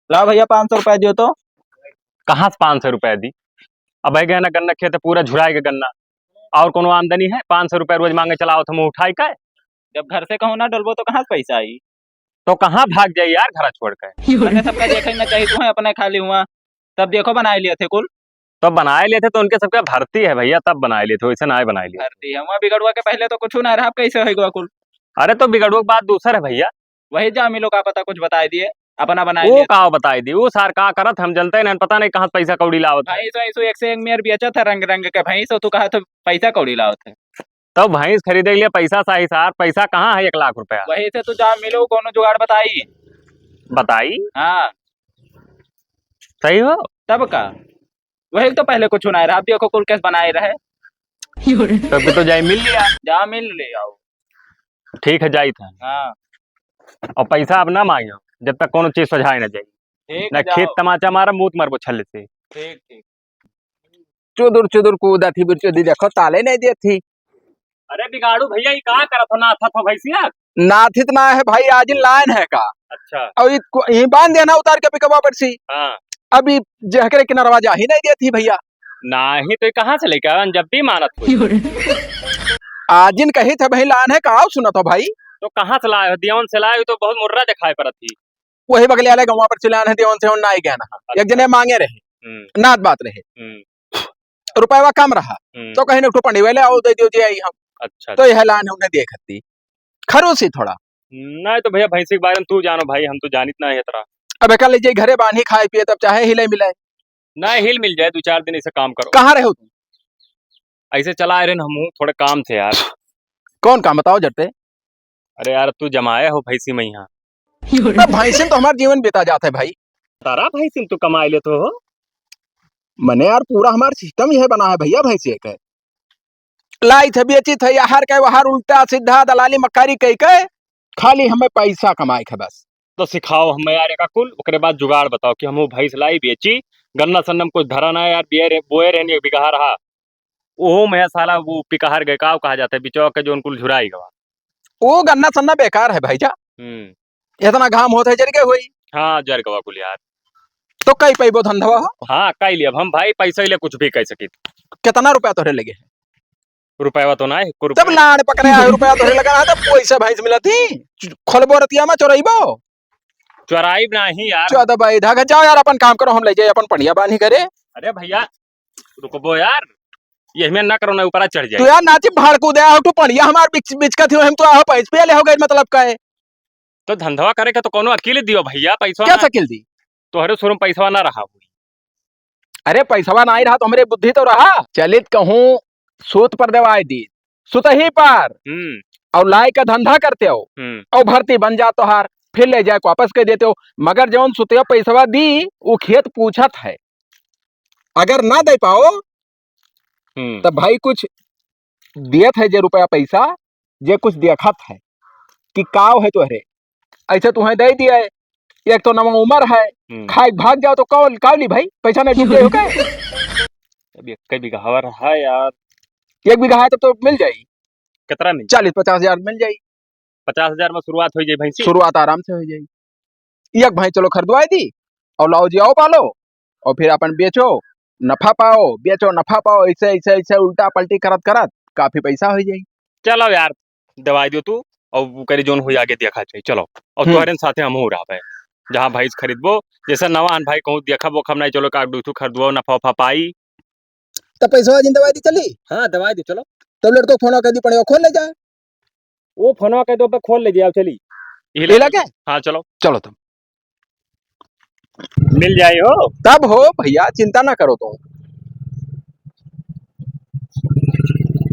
लाओ भैया 500 रुपया दियो तो। कहाँ से 500 रुपया दी? अब है गन्ना गन्ना खेत है, पूरा झुराएगा गन्ना। और कोनो आमदनी है? 500 रुपया रोज मांगे चलाओ तो मुँह उठाई का? जब घर से कहूँ ना डलबो तो कहाँ से पैसा आई? तो कहाँ भाग जाए यार घर छोड़ कर? मैंने सबका देखा ही ना चाहिए तू है अपने खाली हुआ। तब देखो बनाए लिए थे कुल। तो बनाए लिए थे तो उनके सबके भर्ती है भैया, तब बनाए लिए थे, वैसे ना बनाए लिए। भर्ती है वहाँ बिगड़ुआ के पहले तो कुछ ना रहा, अब कैसे होगा कुल? अरे तो बिगड़ो की बात दूसर है भैया। वही जा मिलो का पता कुछ बताए दिए अपना बनाए वो लिए। का बताई दी, वो सार का करत हम जनते नहीं, पता नहीं कहाँ से पैसा कौड़ी लावत है। भैंस वैसो एक से एक मेयर बेचा था रंग रंग के भैंस, तो तू कहा तो पैसा कौड़ी लाओ थे। तो भैंस खरीदे के लिए पैसा सही सार, पैसा कहाँ है 1 लाख रुपया? वही से तू जा मिलो कोनो जुगाड़ बताई। बताई हाँ सही हो। तब का वही तो पहले कुछ ना रहा, अब देखो कुल कैसे बनाए रहे। तब भी तो जाई मिल लिया। जा मिल ले आओ। ठीक है जाई था। हाँ और पैसा अब ना मांगो जब तक कोनो चीज सुझाई ना जाई। ठीक ना है खेत जाओ। तमाचा मारा मुंह मरबो छल से। ठीक ठीक। चुदुर चुदुर कूदा थी बिरचुदी, देखो ताले नहीं दिए थी। अरे बिगाड़ू भैया ये कहाँ करत हो, ना था तो भैंसिया। नाथित ना है भाई, आज लाइन है का। अच्छा। और ये बांध देना उतार के पिकअप पर सी। हाँ अभी जहकरे किनारवा जा ही नहीं दिए थी भैया। नहीं तो ये कहाँ से लेके आया जब भी मानत हो? आजिन कही थे भाई लाइन है का, आओ सुना तो भाई। तो कहाँ से लाए हो? दियौन से लाए हो तो बहुत मुर्रा दिखाई पड़त थी। वही बगले वाले गाँव पर चिलान है देवन से ना ही गया ना। एक जने मांगे रहे नाथ बात रहे, रुपया कम रहा तो कहीं ना पंडी वाले आओ दे दियो जी आई हम। अच्छा तो यह लाइन है उन्हें देखती खरूसी थोड़ा। नहीं तो भैया भैंसी के बारे में तू जानो भाई, हम तो जानित ना है तरह। अब कल लीजिए घरे बांधी खाए पिए तब चाहे हिले मिले। ना हिल मिल जाए 2-4 दिन ऐसे काम करो। कहाँ रहे हो तुम? ऐसे चला रहे ना हम, थोड़े काम थे यार। कौन काम बताओ जरते। अरे यार तू जमाया हो भैंसी में यहाँ। भैंसिन तो हमारा जीवन बीता जाता है भाई। तारा भैंसी तू कमाए ले तो हो। मने यार पूरा हमारा सिस्टम यह बना है भैया, भैंसी के लाई थे बेची थे यार के वहार उल्टा सीधा दलाली मक्कारी कह के खाली हमें पैसा कमाए के बस। तो सिखाओ हमें यार का कुल, ओकरे बाद जुगाड़ बताओ कि हम वो भैंस लाई बेची, गन्ना सन्नम कुछ धरा ना यार, बोए रहनी बिगहा रहा। ओहो मैं साला वो पिकहार गए का कहा जाता है बिचौ के जो उनको झुराई गवा। वो गन्ना सन्ना बेकार है भाईजा, इतना घाम होता है जरगे हुई। हाँ जर गवा कुल यार। तो कई पैबो धंधवा हो। हाँ कई लिया हम भाई, पैसा ले कुछ भी कह सकी। कितना रुपया तोरे लगे? रुपया तो ना है तब लाड़ पकड़े आए रुपया तोरे लगा है, तब पैसा भैंस मिला थी खोलबो रतिया में चोरइबो। चोराई नहीं यार। चौदह भाई धागा जाओ यार अपन काम करो, हम ले जाए अपन पढ़िया बानी करे। अरे भैया रुकबो यार, ये हमें ना करो ना ऊपर चढ़ तू जाए। यार नाची भाड़ को दे आओ तू पढ़िया हमार बिच का थी हम तो आओ पैस पे ले हो गए मतलब का है। तो धंधवा करे का तो कोनो अकेले दियो भैया पैसा। क्या सकिल दी? तोहरे शुरू पैसा ना रहा हुई। अरे पैसा ना ही रहा तो हमारे बुद्धि तो रहा। चलित कहूँ सूत पर देवाई दी सुत ही पर और लाई का धंधा करते हो और भर्ती बन जा तो हार फिर ले जाए वापस कर देते हो। मगर जौन सुतिया पैसा दी वो खेत पूछत है, अगर ना दे पाओ तब भाई कुछ दियत है जे रुपया पैसा जे कुछ देखत है कि काव है तुहरे, ऐसे तुम्हें दे दिया है। एक तो नवा उम्र है खाए भाग जाओ तो कौन कावली भाई पैसा नहीं डूबे हो क्या? कई बिगहा रहा यार। 1 बीघा है तो मिल जाएगी। कितना मिल? 40-50 हजार मिल जाएगी। 50,000 में शुरुआत हो जाए भैंसी। शुरुआत आराम से हो जाएगी। एक भाई चलो खरीदवाई दी और लाओ जी आओ पालो और फिर अपन बेचो नफा पाओ, बेचो नफा पाओ, ऐसे ऐसे ऐसे उल्टा पलटी करत करत काफी पैसा हो जाएगी। चलो यार दवाई दो तू और वो करे जोन हो आगे देखा चाहिए। चलो और तुम्हारे साथे हम हो रहा है जहाँ भैंस खरीदबो जैसा नवान भाई कहूँ देखा वो खम नहीं, चलो का दूसू खरीदबो नफा उफा पाई तो पैसा जिन दवाई दी चली। हाँ दवाई दी चलो। तो लड़को फोन कर दी पड़े खोल ले जाए। वो फोनवा कह दो पे खोल ले जाओ चली ले लगे। हाँ चलो चलो तुम मिल जाए हो तब हो भैया, चिंता ना करो तुम।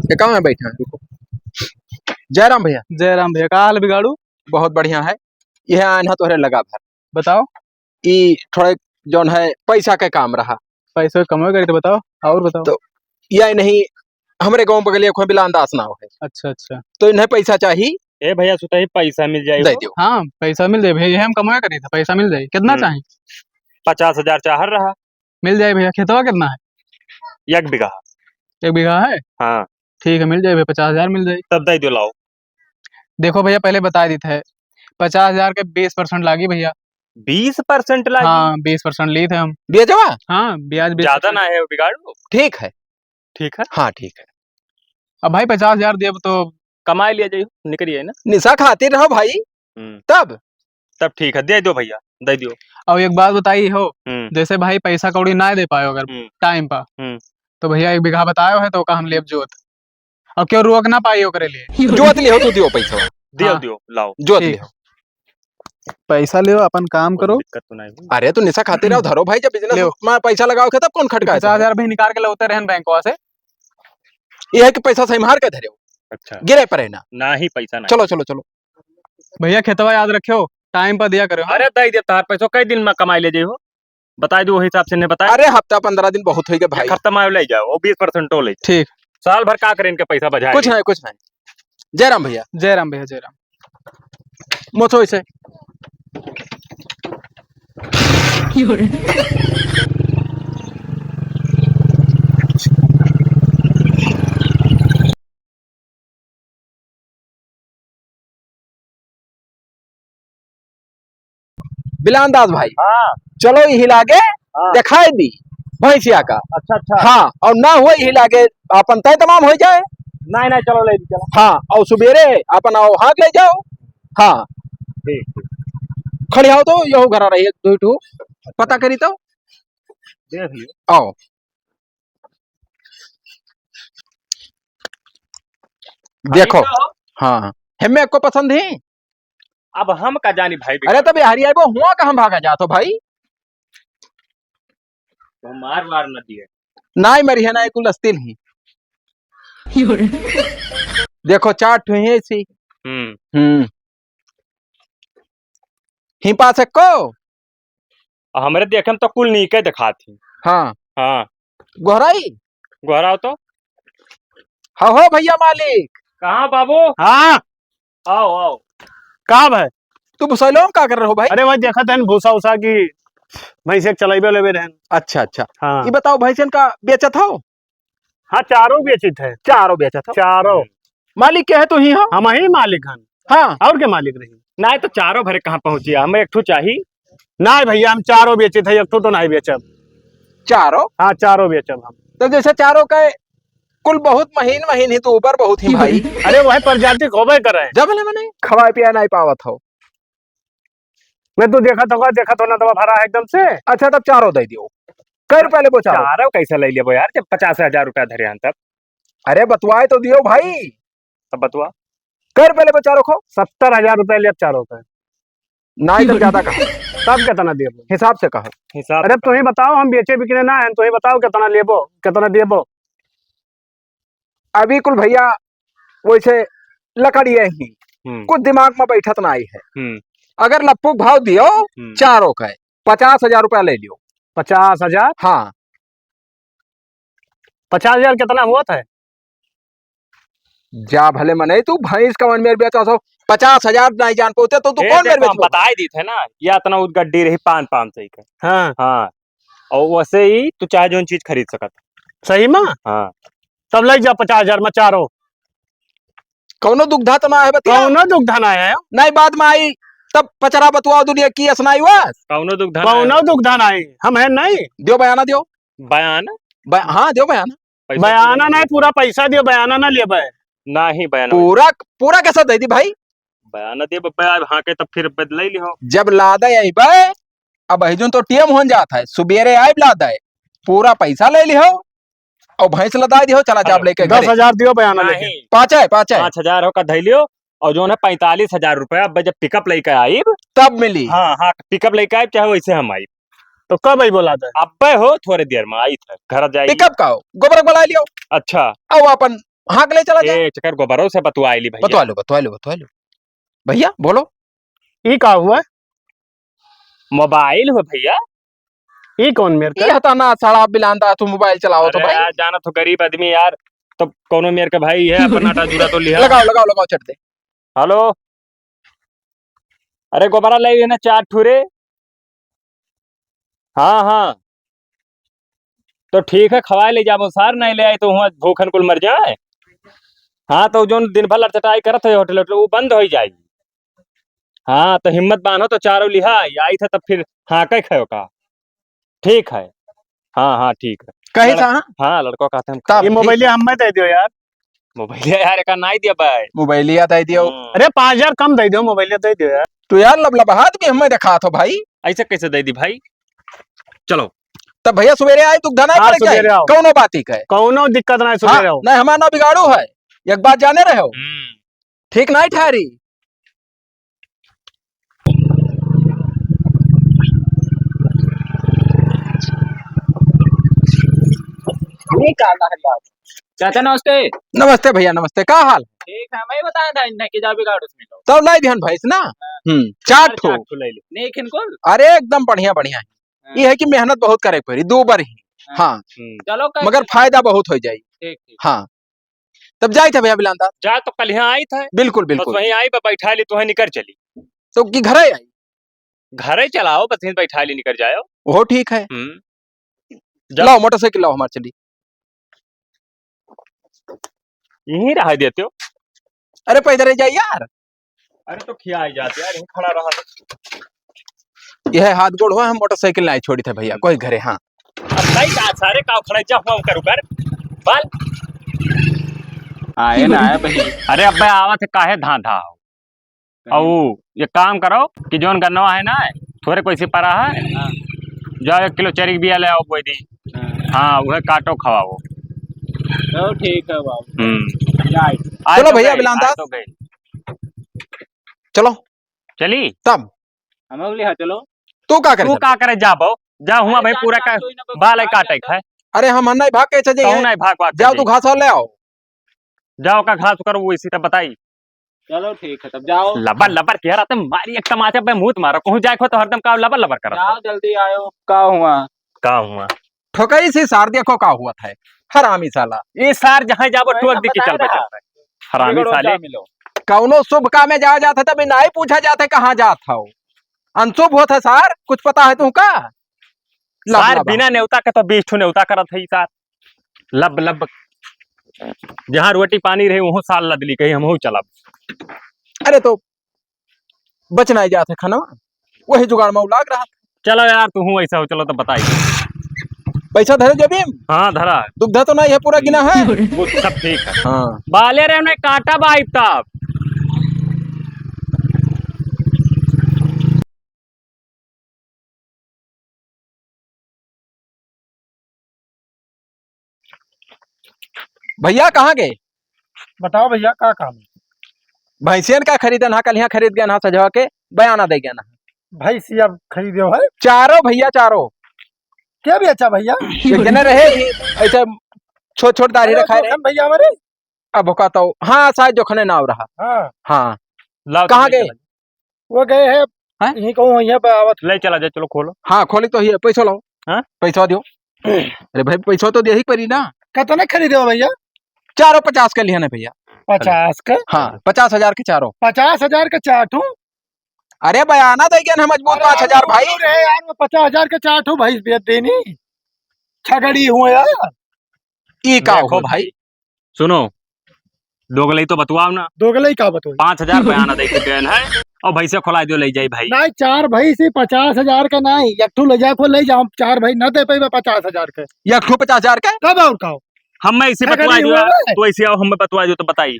ये कहाँ है बैठा है? जयराम भैया। जयराम भैया का हाल बिगाड़ू? बहुत बढ़िया है। यह आना तोहरे लगा भर। बताओ। ई थोड़े जौन है पैसा के काम रहा। पैसे कमाए करे तो बताओ और बताओ। तो यह नहीं हमारे गांव बगलिया कोई बिला अंदाज ना हो है। अच्छा अच्छा तो इन्हें पैसा चाहिए। ए भैया सुता ही पैसा मिल जाए दे दो। हाँ पैसा मिल जाए भैया, हम कमाए करे था पैसा मिल जाए। कितना चाहिए? 50,000 चाह रहा। मिल जाए भैया। खेतवा कितना है? 1 बीघा। 1 बीघा है। हाँ ठीक है मिल जाए भैया, 50,000 मिल जाए। तब दे दो लाओ। देखो भैया पहले बता दी थे 50,000 के 20% लागी भैया। 20% लागी। हाँ 20% लिए थे हम। बेचवा हाँ ब्याज 20%। ज्यादा ना है बिगाड़ लो। ठीक है। ठीक है, हाँ ठीक है। अब भाई 50,000 दे, अब तो कमाई लिया जाइए, निकलिए ना। निशा खाते रहो भाई। तब तब ठीक है, दे दो भैया, दे दियो। अब एक बात बताई हो, हम्म जैसे भाई पैसा कौड़ी ना दे पाए अगर हम्म टाइम पर, हम्म। तो भैया 1 बीघा बतायो है तो का हम लेब जोत, और क्यों रोक ना पाई ओकरे लिए। जोत लियो तो दियो पैसा। दियो हाँ। दियो, लाओ। जोत ठीक। लियो। पैसा ले अपन काम कोई करो। दिक्कत तो नहीं हुई। अरे तो निशा खाते रहो, धरो भाई, जब बिजनेस लियो। में पैसा लगाओ तब कौन खटका है 50,000 भी निकाल के लौटे रहन बैंकवा से। ये है कि पैसा सही मार के धरे हो, अच्छा, गिरे पड़े ना। ना ही पैसा ना। चलो चलो चलो। भैया खेतवा याद रखियो, टाइम पर दिया करो। अरे दे दे, तार पैसों कई दिन में कमाई ले जाइए, बता दो, हिसाब से नहीं बताया। अरे हफ्ता 15 दिन बहुत हो गए भाई। एक हफ्ता में ले जाओ, 20% ले। ठीक। साल भर का करें इनके पैसा बजाए। कुछ नहीं कुछ नहीं। जयराम भैया। जयराम भैया जयराम। मोचो इसे। बिलानदास भाई। हाँ चलो यही लागे हाँ। दिखाई दी भैंसिया का। अच्छा अच्छा। हाँ, और ना हुआ यही लागे अपन तय तमाम हो जाए। नहीं नहीं, चलो ले चलो। हाँ, और सुबेरे अपन आओ हाथ ले जाओ। हाँ ठीक, खड़ी आओ तो यहो घर रही है, दो ठू पता करी तो देख लियो। आओ। देखो। हाँ हमें को पसंद है। अब हम का जानी भाई। अरे तब हरिया को हुआ कहाँ भागा जातो भाई। तो मार मार न दिए। नाई मरी है ना कुल अस्तिल ही। देखो 4 ठू है इसी। ही पास है को। हमारे देखे तो कुल नीके दिखा थी। हाँ हाँ, गोहराई। गोहराओ तो। हाँ हो भैया मालिक। कहाँ बाबू? हाँ आओ आओ। कहाँ भाई? तू भुसैलो का कर रहे हो भाई? अरे वही देखा था भूसा उसा की भैंसे चलाइबे लेबे रहन। अच्छा अच्छा। हाँ ये बताओ भैंसन का बेचत हो? हाँ, चारों बेचित है। चारों बेचत हो? चारों। मालिक क्या है तू ही हो? हम ही मालिक हन। हाँ। और के मालिक रही? नहीं तो चारों भरे कहाँ पहुंची, हमें एक ठू चाहिए। नहीं भैया, हम चारों बेचित है, एक तो नहीं बेचब। चारों? हाँ चारों बेचब हम। तो जैसे चारों का कुल बहुत महीन महीन ही तो ऊपर बहुत ही भाई। अरे वही प्रजाति खोबे करे जब मैंने खवाए पिया नहीं पावत हो। मैं तो देखा तो ना दवा भरा है एकदम से। अच्छा तब चारों दे दियो। कई रुपए ले वो चारों? चारों कैसे ले लिया यार, जब 50,000 रुपया धरे हैं तब। अरे बतवाए तो दियो भाई। तब बतवा। कई रुपए ले वो चारों को? 70,000 रुपए ले चारों का। नहीं तो ज्यादा कहो। तब कितना देबो? हिसाब से कहो। हिसाब। अरे तू ही बताओ, हम बेचे बिकने ना है, तू ही बताओ कितना लेबो कितना देबो। अभी कुल भैया वैसे लकड़ी ही कुछ दिमाग में बैठत ना आई है। अगर लप्पू भाव दियो चारों का 50,000 रुपया ले लियो। 50,000? हाँ 50,000 कितना हुआ था? जा भले मने तू भैंस का मन मेरे बेचा सो 50,000 नहीं जान पाते तो तू कौन मेरे बेचो? बता ही दी थे ना, या इतना गड्डी रही 500 का। हाँ हाँ, और वैसे ही तू चाहे जो चीज खरीद सकत। सही में? हाँ तब ले जा 50,000 में चारों। कौनो दुग्धा तो ना है बतिया? कौनो दुग्धा ना है। नहीं बाद में आई तब पचरा बतुआ दुनिया की असनाई हुआ। कौनो दुग्धा कौनो दुग्धा ना है, हम है नहीं। दियो बयाना दियो। बयान? हाँ दियो बयाना। बयाना नहीं, पूरा पैसा दियो, बयाना ना ले भाई। ना ही बयान। पूरा पूरा कैसा दे दी भाई? बयान दे बब्बा, हाँ के तब फिर बदल ही हो। जब लादा आई बे अब हिजुन तो टीएम हो जाता है, सुबेरे आई लादा है पूरा पैसा ले लियो और भैंस लदा दियो, चला जाब लेके 10,000 दियो बयाना लेके। नहीं, 5,000 का धैलियो, और जो है 45,000 रुपया अब जब पिकअप लेके आई तब मिली। हाँ हाँ, पिकअप लेके आए चाहे वैसे हम आई। तो कब आई बोला था? अब हो थोड़े देर में आई था, घर जाए पिकअप का गोबर बुला लियो। अच्छा, अब अपन हाँक ले चला जाए। चक्कर गोबरों से बतवा ली भैया। बतवा लो भैया बोलो। ये का हुआ? मोबाइल हो भैया। ये कौन मेरे का? ये हता ना साड़ा बिलांदा तू मोबाइल चलाओ तो भाई। यार जाना तो गरीब आदमी यार, तो कोनो मेरे का भाई है अपना आटा जूरा तो लिया। लगाओ चट दे। हेलो, अरे गोबरा ले ना 4 ठुरे। हाँ हाँ, तो ठीक है, खवाए ले जाबो सार, नहीं ले आए तो वहाँ भूखन कुल मर जाए। हाँ तो जो दिन भर लटचटाई करत है होटल वो बंद हो जाएगी। हाँ तो हिम्मत बांधो तो चारों लिहा आई था तब फिर हाँ कह खयो का ठीक है। हाँ हाँ ठीक है। कहे सा हाँ? हाँ लड़को का हम तब ये मोबाइल हमें दे दियो यार। मोबाइल यार का नहीं दिया भाई। मोबाइलिया दे दियो। अरे 5,000 कम दे दियो, मोबाइल दे दियो यार। तो यार लबलबाहट भी हमें दिखा तो भाई। ऐसे कैसे दे दी भाई। चलो तब भैया सवेरे आए दुग्धा नहीं हाँ, पड़ सवेरे जाए आओ। कौनो बाती का कौनो दिक्कत नहीं, सुने रहो। नहीं हमारा ना बिगाड़ू है। एक बात जाने रहे हो ठीक नहीं ठहरी। चाचा नमस्ते। नमस्ते भैया नमस्ते का हाल। ठीक है मैं ही बताया था इन्हें कि जा बिगाड़ उसमें लो। तब लाई ध्यान भैंस ना चार ठो। नहीं खिनकुल। अरे एकदम बढ़िया बढ़िया है। ये है कि मेहनत बहुत करे पड़ी दो बार ही। हाँ चलो मगर फायदा बहुत हो जाये। ठीक ठीक। हाँ तब जाए थे भैया बिलांदा। जा तो कल यहाँ आई था बिल्कुल बस बिल्कुल। वहीं आई बैठा ली तुम्हें निकल चली। तो की घर आई घरे चलाओ बस यहीं बैठा ली निकल जाओ। वो ठीक है। जा। लाओ मोटरसाइकिल लाओ हमारे चली। यहीं रह देते हो। अरे पैदल ही जाइए यार। अरे तो खिया ही जाते यार यहीं खड़ा रहा। यह हाथ गोड़ हुआ हम मोटरसाइकिल नहीं छोड़ी थे भैया कोई घरे। हाँ अब नहीं का सारे का खड़ा जा हुआ करू कर बाल आए ना आए भाई। अरे अब आवा थे काहे धांधा हो औ ये काम करो कि जोन गन्नवा है ना थोड़े कोई से परा है जाओ 1 किलो चरी बिया ले आओ कोई दी। हाँ वह काटो खवाओ। चलो ठीक है बाबू। चलो भैया बिलांदा चलो चली तब हम अगली हाँ चलो। तू का करे तू का करे जाबो जा हुआ भाई पूरा का बाल है काटे खाए। अरे हम नहीं भाग के चले कहूं नहीं भाग भाग जाओ तू घास और ले आओ। जाओ का घास करो वो इसी तरह बताई। चलो ठीक है तब जाओ। लबर लबर कह रहा था मारी एक टमाटर पे मुंह मारो कहूं जाए तो हरदम का लबर लबर करा जाओ जल्दी आयो का हुआ। का हुआ ठोकई सी सार देखो का हुआ था हरामी साला। ये सार जहां जाबो ठोक दी के चल पे चल हरामी साले। कौनो शुभ काम में जाया जाता तब नहीं पूछा जाता कहाँ जाता हो। अनशुभ होता सार कुछ पता है तुमका। सार बिना नेवता के तो 20 ठो नेवता करत है सार लब लब जहां रोटी पानी रहे वहां साल लदली कहीं हम चलब। अरे तो बच नहीं जाते खाना वही जुगाड़ में लाग रहा। चलो यार तू हूँ ऐसा हो चलो तो बताई। पैसा धरे जब हाँ धरा दुग्धा तो नहीं है पूरा गिना है। वो सब ठीक है। हाँ बाले रे उन्हें काटा बाइब तब भैया कहाँ गए। बताओ भैया क्या काम है। भैंसियन का खरीदना कल यहाँ खरीद गया ना सजा के बयाना दे गया ना। भैंसिया खरीदे है चारों भैया चारों क्या भी अच्छा भैया। एक जने रहे ऐसे छोट छोट दाढ़ी रखा है भैया हमारे अब कहता हूँ। हाँ शायद जोखने नाव रहा। हाँ हाँ कहाँ गए वो गए है यहीं कहूँ यहाँ ले चला जाए चलो खोलो। हाँ खोली तो ही पैसा लाओ। हाँ पैसा दो। अरे भाई पैसा तो दे ही पड़ी ना। कितने खरीदे हो भैया। चारों 50 के लिए ना भैया। 50 का। हाँ 50,000 के चारों। 50,000 का चाट हूँ। अरे बयाना दे गया मजबूत 5,000 भाई। अरे यार 50,000 के चाट हूँ भाई बेच देनी छगड़ी हूँ यार। ई का हो भाई सुनो दोगलई तो बतवाओ ना। दोगलई का बताओ 5,000 बयाना दे के गए है और भैंसे खोला दो ले जाई भाई। नहीं 4 भाई से 50,000 का नहीं एक ठू ले जा को ले जाओ 4 भाई न दे पाई 50,000 के एक ठो 50,000 के कब और का हम मैं इसी बतवा दो तो ऐसे आओ हम बतवा दो तो बताई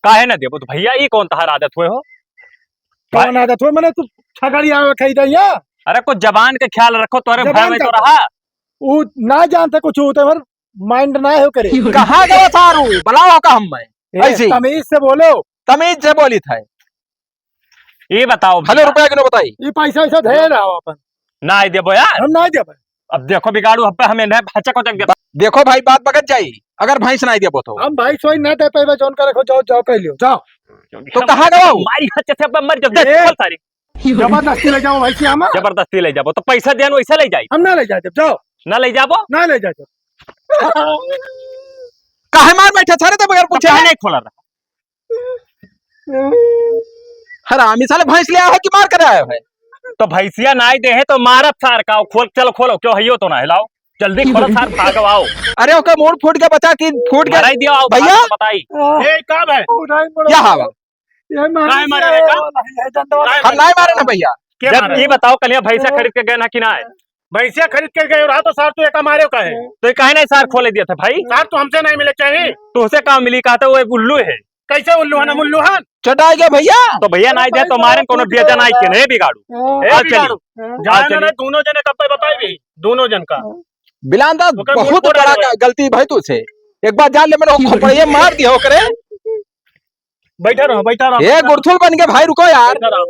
काहे ना देबो तो भैया ये कौन तहार आदत हुए हो। कौन आदत हुए मैंने तू छगड़ी आवे खरीदा या। अरे कुछ जबान के ख्याल रखो तोरे भाई में तो रहा वो ना जानते कुछ होते पर माइंड ना हो करे। कहाँ गए सारू बुलाओ का हम में ऐसे तमीज से बोलो। तमीज से बोली था। ये बताओ हेलो रुपया किलो बताई। ये पैसा ऐसा दे रहा अपन ना देबो यार हम ना दे। अब देखो बिगाड़ू अब हमें न भचक को जग देखो भाई बात बगत जाई अगर भैंस नहीं देबो तो हम भाई सोई ना दे पाए जोन का रखो जाओ जाओ कह लियो जाओ। तो कहाँ गए मारी हच्चे से अब मर जब बोल सारी जबरदस्ती ले जाओ भाई से हम जबरदस्ती ले जाबो तो पैसा देन वैसे ले जाई हम ना ले जाते जाओ ना ले जाबो ना ले जाते। काहे मार बैठे सारे तो बगैर पूछे चाहे नहीं खोला रहा हरामी साले भैंस ले आया है कि मार कर आया है। तो भैंसिया नाई दे है तो मारत सार का खोल चलो खोलो क्यों हइयो तो ना हिलाओ जल्दी खोलो सार भागो आओ। अरे ओके मोड़ फूट के बचा कि फूट मराई के दियो आओ भैया बताई ए कब है क्या हवा ये काहे मारे रे का? हम नहीं मारे ना भैया। जब ये बताओ कल यहाँ भैंसा खरीद के गए ना कि ना है? भैंसिया खरीद के गए रहा तो सर तू एक मारे का है तो ये काहे नहीं सार खोले दिया था भाई? सर तो हमसे नहीं मिले चाहिए। तो उसे कहाँ मिली? कहा था वो एक उल्लू है। कैसे उल्लू है मुल्लू है? चटाई गया भैया। तो भैया नहीं दिया तो मारे कोनो बेजा नहीं के नहीं बिगाड़ू। ए, चलिए जाने चलिए। ना दोनों जने कब तक बताई भी दोनों जन का बिलांदा ओकर बहुत मुंह फोड़ा बड़ा रहे। गलती भाई तुझसे। एक बार जान ले मैंने खोपड़िए मार दिया हो करे। बैठा रहो ये गुड़थुल बन गए भाई, रुको यार। बैठा रहो।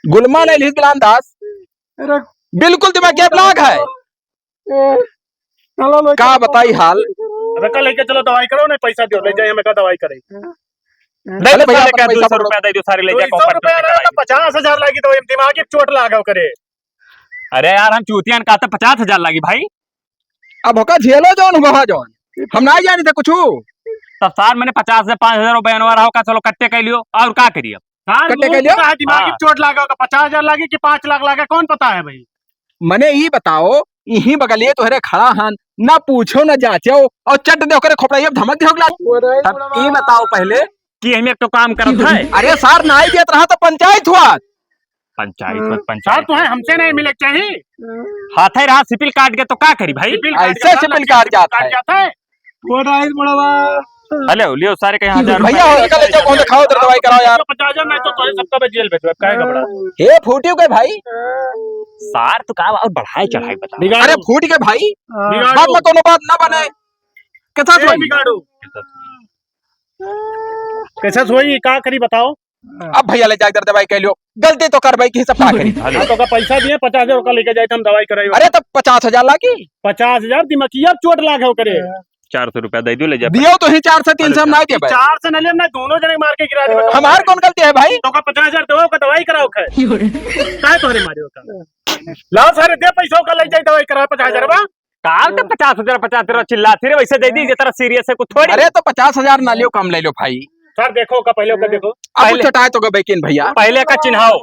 गुलमा नहीं ली बिलांदास, बिल्कुल दिमाग के ब्लॉक है। का बताई हाल। अबे कल लेके चलो दवाई करो ना पैसा दो ले जाए हमें का दवाई करे दे दो भैया, सारे का अपना पैसा 200 रुपया दे दो सारे ले 200 जाए रुपया रहेगा 50,000 लगी तो दिमाग की चोट लागा करे। अरे यार हम चूतियान का 50,000 लगी भाई। अब होका झेलो जौन हुआ जौन हम नहीं जानी थे कुछ। तब सार मैंने 50 से 5,000 रुपया बनवा रहा होगा। चलो कट्टे कर लियो और क्या करिए। कट्टे के लिए? दिमाग की चोट लागा होगा 50,000 लगी कि 5 लाख लागा कौन पता है भाई। मने ये बताओ यही बगलिए तोहरे खड़ा हन, ना पूछो ना जाचो और चट दे करे खोपड़ा धमक दे होगला। तब ये बताओ पहले कि हम एक तो काम करत है। अरे सार नहीं देत रहा तो पंचायत हुआ। पंचायत सर पंचायत तो है हमसे नहीं मिले चाहिए। हाथ ही रहा सिपिल काट के तो क्या करी भाई? ऐसे सिपिल काट जाता है। जाता है हेलो लियो सारे के 1,000 भैया हो निकल जाओ, कौन खाओ तो दवाई कराओ यार। 50,000 नहीं तो तुम्हें सबका जेल भेजो क्या घबरा। हे फूटियो के भाई। सार तो का और बढ़ाई चढ़ाई बता। अरे फूट के भाई, बात में कोनो बात ना बने। कैसा सोई? बिगाड़ू कैसा सोई का करी बताओ। अब भैया ले जाकर दवाई कह लियो, गलती तो कर भाई की सब का करी। हाँ तो का पैसा दिए 50,000 का लेके जाए तो हम दवाई कराई। अरे तब 50,000 लागी 50,000 दिमागिया चोट लाग हो करे 400 रुपया दे दो ले जा। दियो तो ही 4 से 3 से हम नहीं दे भाई। 4 से न ले ना दोनों जने मार के गिरा दे। हमार कौन गलती है भाई? तो का 50,000 दो का दवाई कराओ का तोहरे मारियो का लाओ सारे दे पैसों का ले जाए दवाई करा 50,000 बा काल तो 50,000 50,000 चिल्ला फिर वैसे दे दी जितना सीरियस है कुछ थोड़ी। अरे तो 50,000 ना लियो, कम ले लो भाई। सर देखो का पहले का देखो अब चटाए तो गए किन भैया। पहले का चिन्हाओ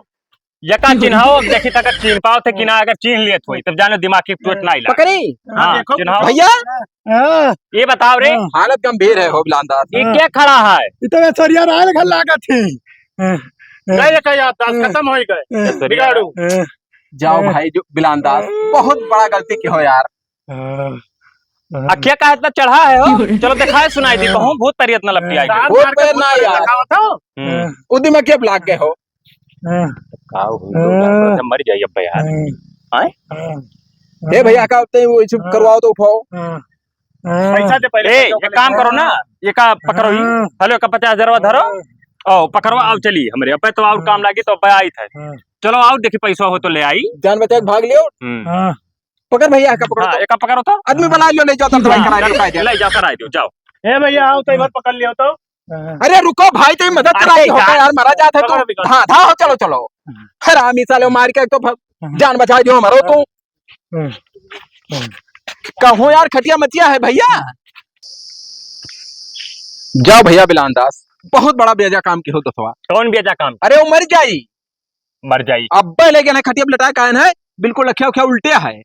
यका चिन्हाओ देखी तक चिन्ह पाओ थे कि ना। अगर चिन्ह लिए थोड़ी तब जानो दिमाग की चोट ना लगा। पकड़ी हाँ देखो चिन्हाओ भैया। ये बताओ रे हालत गंभीर है हो बिलांदास। ये क्या खड़ा है? इतने सरिया रायल घर लागत थी। नहीं देखा यार खत्म हो गए बिगाड़ू। जाओ भाई जो बिलांदास, बहुत बड़ा गलती की हो यार। अखिया का इतना चढ़ा है हो। चलो दिखाए सुनाई दी कहूँ बहुत तरियत न लपटी आई। वो पे ना यार उदी में क्या ब्लॉक गए हो। मर जाइए अब यार। हे भैया का वो सब करवाओ तो उठाओ। पैसा दे पहले ए एक काम करो ना, ये का पकड़ो ही। हेलो का 50,000 धरो ओ पकड़ो आओ चलिए हमारे अब तो और काम लगी तो अब आई था। चलो आओ देखिए पैसा हो तो ले आई। जान बचा भाग लियो। पकड़ भैया का पकड़ो। हाँ एक पकड़ो तो आदमी बना लियो, ले जाओ तब दवाई करा लियो। ले जाओ कराई दो जाओ। ए भैया आओ तो एक बार पकड़ लियो तो। अरे रुको भाई तो मदद कराई हो यार, मारा जाता है पकड़ो, तो। पकड़ो। हाँ था हो, चलो चलो। हरामी साले मार के तो जान बचा दियो हमारो तू। कहो यार खटिया मचिया है भैया। जाओ भैया बिलांदास, बहुत बड़ा बेजा काम की हो दसवा। कौन बेजा काम? अरे वो मर जाई। मर जाई अब ले गए खटिया में लटाया कायन है, बिल्कुल लखिया उखिया उल्टे है।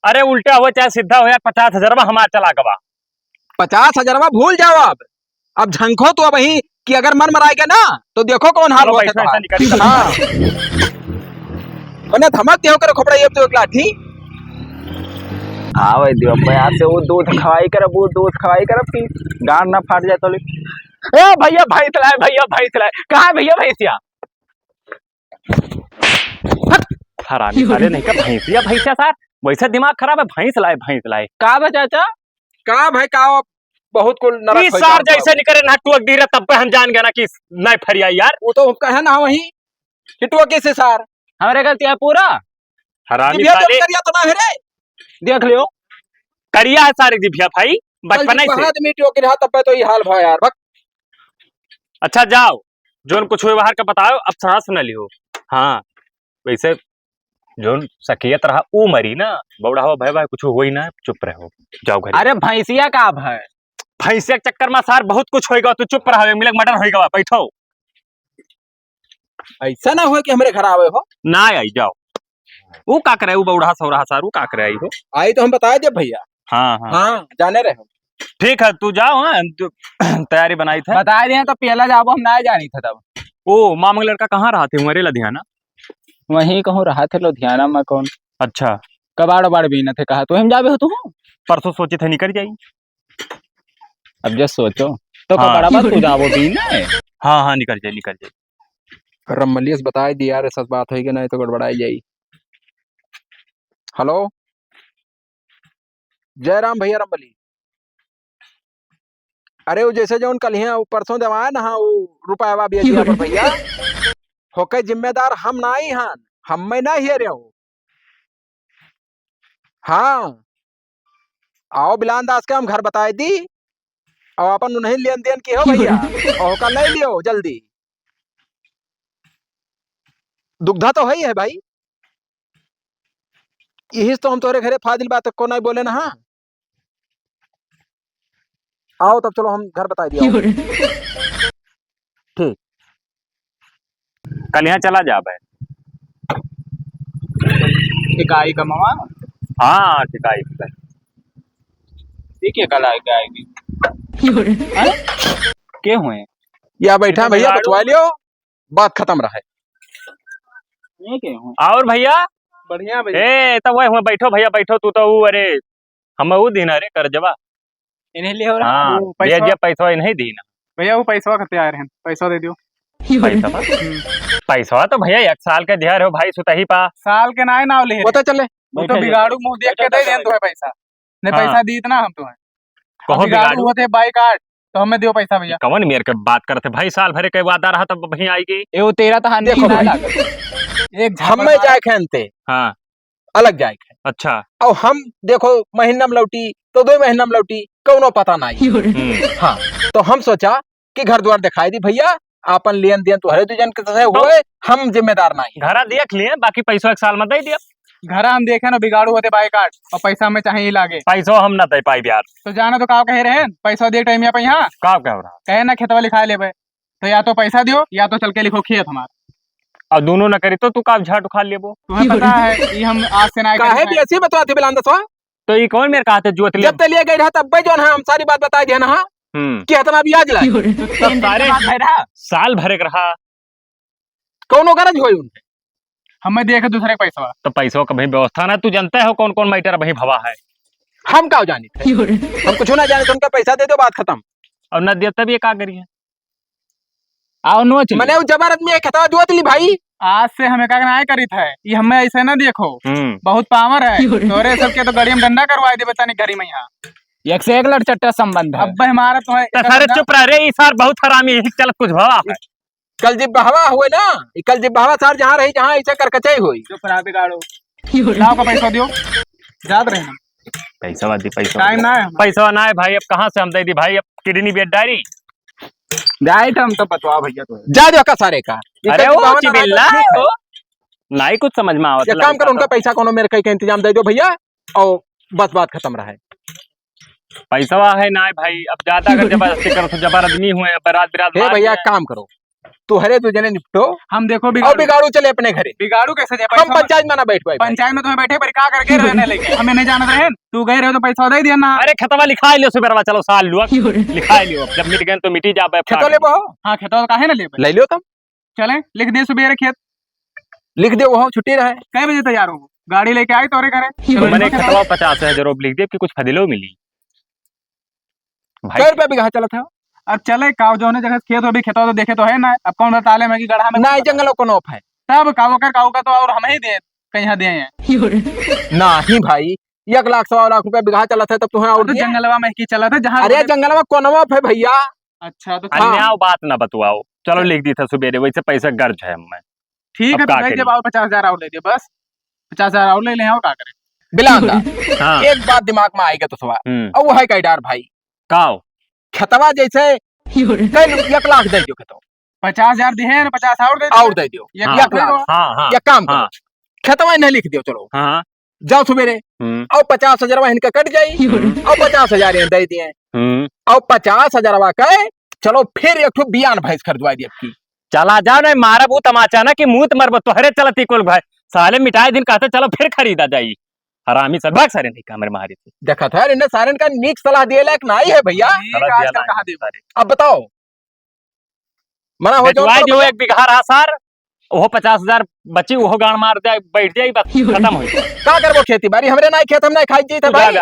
अरे उल्टा हो चाहे सीधा हो यार 50,000 हमारा चला गवा। 50,000 भूल जाओ। अब झंखो तो अब वही कि अगर मन मराएगा ना तो देखो कौन हाल चलो होता पैसा ऐसा निकाली है। हाँ उन्हें धमक दियो कर खोपड़ा ये तो एक लाठी। हाँ भाई दियो यार से वो दूध खवाई कर, वो दूध खवाई कर कि गांड ना फाट जाए तो। ए भैया भाई चलाए, भैया भाई चलाए। कहाँ है भैया भैंसिया? हरामी साले नहीं का भैंसिया भैंसिया सार वैसा दिमाग खराब है। भैंस लाए का बा चाचा? का भाई का बहुत कुल नरक इस सार जैसे निकले ना टुक दी रहा तब पे हम जान गए ना कि नहीं फरिया यार। वो तो कहे ना वही हिटुआ कैसे सार हमारे गलती है पूरा। हरामी दिव्या साले करिया तो ना है रे। देख लियो करिया है सारे दिव्या भाई बचपन से। आदमी टो के रहा तब तो ये हाल भा यार। भक अच्छा जाओ जोन कुछ हुए बाहर का बताओ अब सारा सुन लियो। हाँ वैसे जोन सकियत रहा वो मरी ना बौड़ा हो भाई कुछ हो ही ना चुप रहो जाओ घर। अरे भैंसिया का अब है भैंसिया के चक्कर में सार बहुत कुछ होएगा तू चुप रहा मिलक मर्डर होएगा बैठो ऐसा ना हो कि हमारे घर आवे हो। ना आई जाओ वो का करे वो बौड़ा सौरा सार वो का करे आई हो। आई तो हम बताए दे भैया। हाँ हाँ हाँ जाने रहे हो। ठीक है तू जाओ। हाँ तैयारी बनाई थे। बता दिए तो पहला जाबो हम ना जानी था तब। ओ मामंग लड़का कहाँ रहा थे हमारे लुधियाना? वहीं कहूँ रहा थे लुधियाना में कौन अच्छा कबाड़ बाड़ भी न थे कहा तो हम जाबे हो तू। परसों सोचे थे निकल जाई। अब जस्ट सोचो तो हाँ। कबाड़ा बात तू जाबो भी ना। हाँ हाँ निकल जाए निकल जाए। रमलियस बता दिया यार सच बात है कि नहीं तो गड़बड़ाई जाई। हेलो जय राम भैया रमली। अरे वो जैसे जो कल यहाँ परसों दवाया ना हाँ, वो रुपया भी पर भैया होके जिम्मेदार हम ना ही हन हम में ना ही रहे हो। हाँ आओ बिलान दास के हम घर बताए दी और अपन नहीं लेन देन की हो भैया और कल नहीं लियो जल्दी। दुग्धा तो है भाई यही तो हम तोरे घरे फाजिल बात को नहीं बोले ना। हाँ आओ तब चलो हम घर बता दिया। ठीक कल यहाँ चला जा भाई। इकाई का मामा हाँ ठीक है ठीक है कल आएगी के हुए या बैठा भैया बतवा लियो बात खत्म रहा है। और भैया बढ़िया भैया ए तब वही बैठो भैया बैठो तू तो वो अरे हम वो दिन अरे कर जवा इन्हें लिए हो रहा हाँ पैसा- ये पैसा नहीं दी ना भैया वो पैसा कते आ रहे हैं पैसा दे दियो। पैसा तो भैया 1 साल के दिया हो भाई सुतही पा साल के ना नाव ले पता चले वो तो बिगाड़ू मुंह देख के दे दें तुम्हें पैसा नहीं हाँ। पैसा दी इतना हम तुम्हें कहो बिगाड़ू होते बाई कार्ड तो हमें दियो पैसा भैया। कवन मेरे के बात करते भाई साल भरे के वादा रहा तब वही आएगी। ये वो तेरा तो हानि देखो ना भाई, लागत। एक हम में जाए खेनते हाँ अलग जाए खेन अच्छा और हम देखो महीना में लौटी तो 2 महीना में लौटी कौनो पता नहीं। हाँ तो हम सोचा कि घर द्वार दिखाई दी भैया अपन लेन देन तो हरे दुजन के तरह हुए हम जिम्मेदार नहीं। घरा देख लिए बाकी पैसा 1 साल में दे दिया। घर हम देखे ना बिगाड़ू होते बाई कार्ड और पैसा में चाहिए लागे पैसा हम ना दे पाई यार। तो जाना तो का कहे रहे पैसा दे टाइम पे यहाँ का क्या हो रहा कहे ना खेतवा लिखा ले तो या तो पैसा दियो या तो चल के लिखो खेत हमारा और दोनों न करी तो तू का झाट उखाड़ लेबो। तुम्हें पता है ये हम आज से ना काहे भी ऐसी बतवा थी बिलान दसवा तो ये कौन मेरे कहते जोत ले जब तक लिए गई रहा तब जो है हम सारी बात बता दिया ना। हाँ कि इतना ब्याज लाए सारे साल भरे रहा कौनो गरज हुई उनके हमें देखे दूसरे के पैसा तो पैसों का भाई व्यवस्था ना तू जानता है कौन कौन मैटर वही भवा है। हम का जानी थे हम कुछ ना जाने तो उनका पैसा दे दो बात खत्म। और न देता भी का करिए आओ नोच मैंने वो जबर आदमी एक खतवा जोत ली भाई आज से हमें का ना करी था ये हमें ऐसे ना देखो बहुत पावर है तोरे सबके तो गड़ी में डंडा करवाए दे बच्चा ने घरी में यहाँ एक से एक लड़चट्टा संबंध है। अब हमारा तो सारे चुप रह रे सर बहुत हरामी है चल कुछ भवा है। कल जिब बहवा हुए ना कल जिब बहवा सर जहाँ रही जहाँ ऐसे करकचाई हुई चुप रहा बिगाड़ो लाओ का पैसा दियो याद रहे पैसा वादी पैसा टाइम ना है पैसा ना है भाई अब कहाँ से हम दे दी भाई अब किडनी बेड डायरी डाइट हम तो बतवा भैया तो जा दो का सारे का अरे वो चिबिल्ला तो नहीं कुछ समझ में आवत। एक काम करो उनका पैसा कोनो मेरे का इंतजाम दे दो भैया और बस बात खत्म रहा है। पैसा है ना भाई अब ज्यादा अगर जबरदस्ती करो तो जबर आदमी हुए बारात बिरात हे भैया काम करो तू हरे दो जने निपटो हम देखो और बिगाड़ू चले अपने घरे बिगाड़ू कैसे दे हम पंचायत में ना बैठ पाए पंचायत में तुम्हें बैठे पर क्या करके रहने लेके हमें नहीं जाना रहे तू गए रहे तो पैसा दे दिया ना। अरे खतवा लिखा लियो सुबह चलो साल लुआ लिखा लियो जब मिट गए तो मिटी जा खेतो ले बहो हाँ खेतो काहे ना ले लियो तब चले लिख दे सुबह खेत लिख दे वो छुट्टी रहे कई बजे तैयार हो गाड़ी लेके आई तोरे घरे मैंने खतवा 50,000 लिख दे कि कुछ फदिलो मिली कै रुपया बीघा चला था। अब चले काव जो जगह खेत अभी खेतो तो देखे तो है ना अब कौन ताले में की गढ़ा में ना जंगलों को नौफ है तब काव का तो और हम ही दे कहीं दे हैं नहीं भाई 1,00,000 रुपया बीघा चला था तब तुम्हें और तो जंगलवा में की चला था जहाँ अरे जंगलवा कोनवा है भैया। अच्छा तो अन्य बात ना बतवाओ चलो लिख दी था सुबेरे वैसे पैसा गर्ज है हमें ठीक है तो जब आओ 50,000 और ले दियो बस 50,000 और ले ले और क्या करे बिलांदा हाँ। एक बात दिमाग में आएगा तो सवाल और वो है कैडार भाई काओ खतवा जैसे 1,00,000 दे दियो खतवा 50,000 दिए ना 50 और दे दियो हाँ, 1,00,000 हाँ या काम करो खतवा नहीं लिख दियो चलो हाँ जाओ सवेरे और 50,000 इनका कट जाई और 50,000 दे दिए और 50,000 का चलो फिर एक बियान भैंस खरीदवा दी आपकी चला जाओ ना मारा वो तमाचा ना कि मुंह मरब तोहरे चलती कुल भाई साले मिटाए दिन कहते चलो फिर खरीदा जाई हरामी सर भाग सारे नहीं कमरे मारी थी देखा था इन्हें सारन का नीक सलाह दिए लायक नहीं है भैया। आजकल कहाँ दे पा रहे। अब बताओ मना हो बेचवाई जो एक बिगहा रहा सर वो 50,000 बची वो गाड़ मार दे बैठ जाए बात खत्म हो जाए का करबो खेती बाड़ी हमरे नहीं खेत हम नहीं खाई जी थे भाई।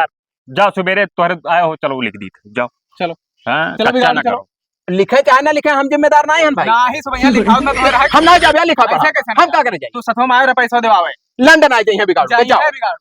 जाओ सवेरे तोहरे आए हो चलो लिख दी थे जाओ चलो। हाँ चलो कच्चा ना चलो। करो लिखे चाहे ना लिखे हम जिम्मेदार नहीं हैं भाई। ना ही सुबह लिखाओ ना तुम्हारा हम ना जाबे लिखा ऐसा कैसे हम का करे जाए तू सतवा में आए पैसा देवावे लंदन आ जाइए बिगाड़ जाइए जाओ बिगाड़